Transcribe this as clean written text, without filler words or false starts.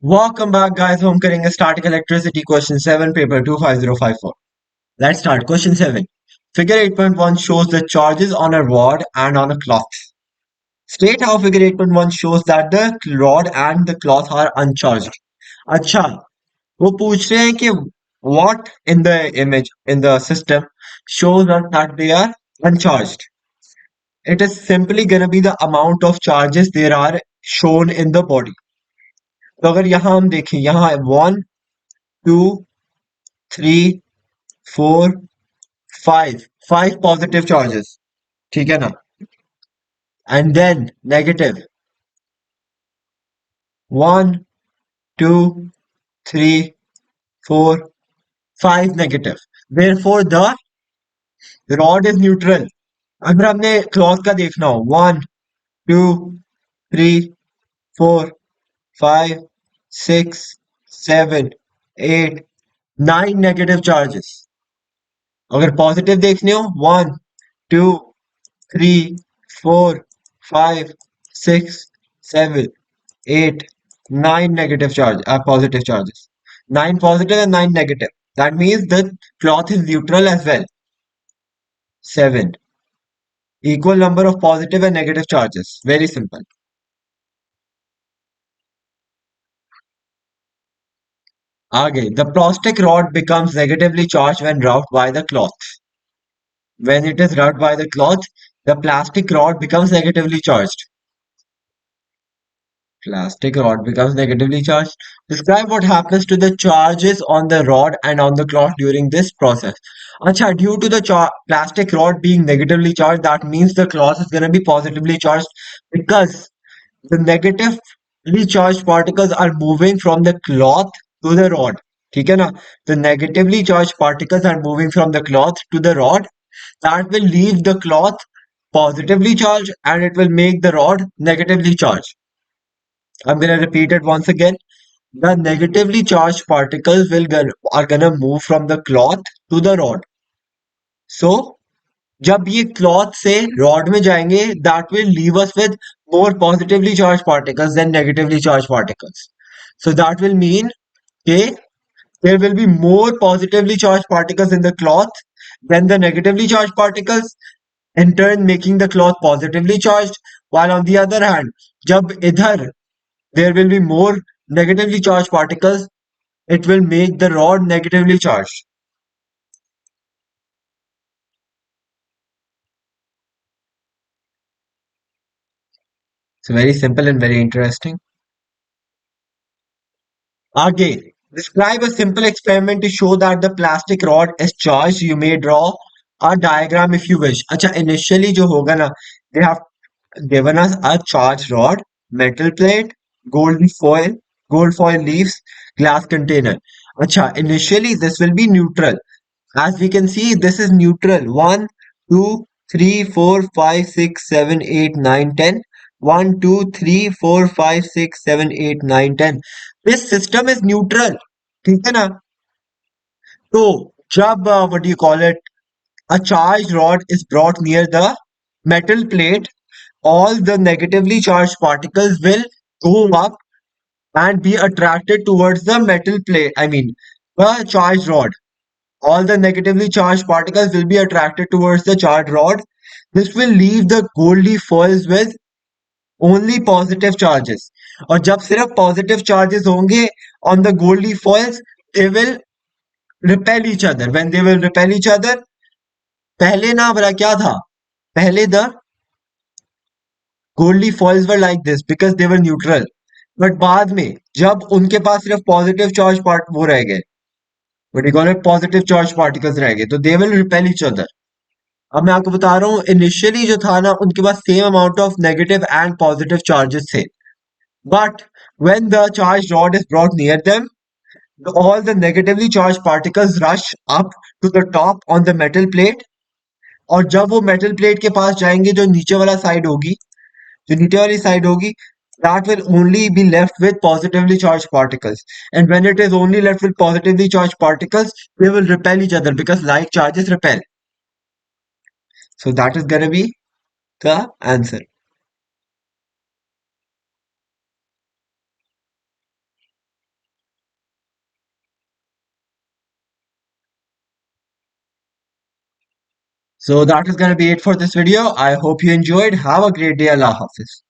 Welcome back, guys. हम करेंगे static electricity question 7 paper 2 5054. Let's start. Question 7. Figure 8.1 shows the charges on a rod and on a cloth. State how figure 8.1 shows that the rod and the cloth are uncharged. अच्छा, वो पूछ रहे हैं कि what in the image in the system shows us that they are uncharged. It is simply gonna be the amount of charges there are shown in the body. तो अगर यहाँ हम देखें यहाँ 1 2 3 4 5 पॉजिटिव चार्जेस ठीक है ना and then negative 1 2 3 4 5 negative therefore the rod is neutral अगर हमने क्लॉथ का देखना हो 1 2 3 4 5 6 7 8 9 नेगेटिव चार्जेस अगर पॉजिटिव देखने हो 1 2 3 4 5 6 7 8 9 negative charge positive charges 9 positive and 9 negative that means the cloth is neutral as well 7 equal number of positive and negative charges very simple आगे the plastic rod becomes negatively charged when rubbed by the cloth when it is rubbed by the cloth the plastic rod becomes negatively charged. Plastic rod becomes negatively charged. Describe what happens to the charges on the rod and on the cloth during this process. Acha, due to the plastic rod being negatively charged, that means the cloth is going to be positively charged because the negatively charged particles are moving from the cloth to the rod. ठीक है ना? The negatively charged particles are moving from the cloth to the rod. That will leave the cloth positively charged and it will make the rod negatively charged. I'm gonna repeat it once again. The negatively charged particles are gonna move from the cloth to the rod. So जब ये cloth से rod में जाएंगे, that will leave us with more positively charged particles than negatively charged particles. So that will mean that there will be more positively charged particles in the cloth than the negatively charged particles, in turn making the cloth positively charged. While on the other hand, जब इधर there will be more negatively charged particles, it will make the rod negatively charged. It's very simple and very interesting. आगे, describe a simple experiment to show that the plastic rod is charged. You may draw a diagram if you wish. अच्छा, initially जो होगा ना, they have given us a charged rod, metal plate, gold foil leaves, glass container. अच्छा, initially this will be neutral. As we can see, this is neutral. 1, 2, 3, 4, 5, 6, 7, 8, 9, 10. 1, 2, 3, 4, 5, 6, 7, 8, 9, 10. This system is neutral. ठीक है ना? तो जब what do you call it? A charged rod is brought near the metal plate, all the negatively charged particles will go up and be attracted towards the metal plate. I mean, the charged rod. All the negatively charged particles will be attracted towards the charged rod. This will leave the gold foils with only positive charges. और जब सिर्फ positive charges होंगे on the gold foils, they will repel each other. When they will repel each other, पहले ना बड़ा क्या था? पहले the gold foils were like this because they were neutral. But बाद में जब उनके पास सिर्फ positive charge part वो रह गए, what do you call it? Positive charge particles रह गए, तो they will repel each other. अब मैं आपको बता रहा हूँ इनिशियली जो था ना उनके पास same amount of negative and positive charges थे but when the charge rod is brought near them all the negatively charged particles rush up to the top on the metal plate और जब वो metal plate के पास जाएंगे जो नीचे वाला side होगी जो नीचे वाली साइड होगी that will only be left with positively charged particles and when it is only left with positively charged particles they will repel each other because like charges repel so that is gonna be the answer. So that is gonna be it for this video. I hope you enjoyed. Have a great day. Allah Hafiz.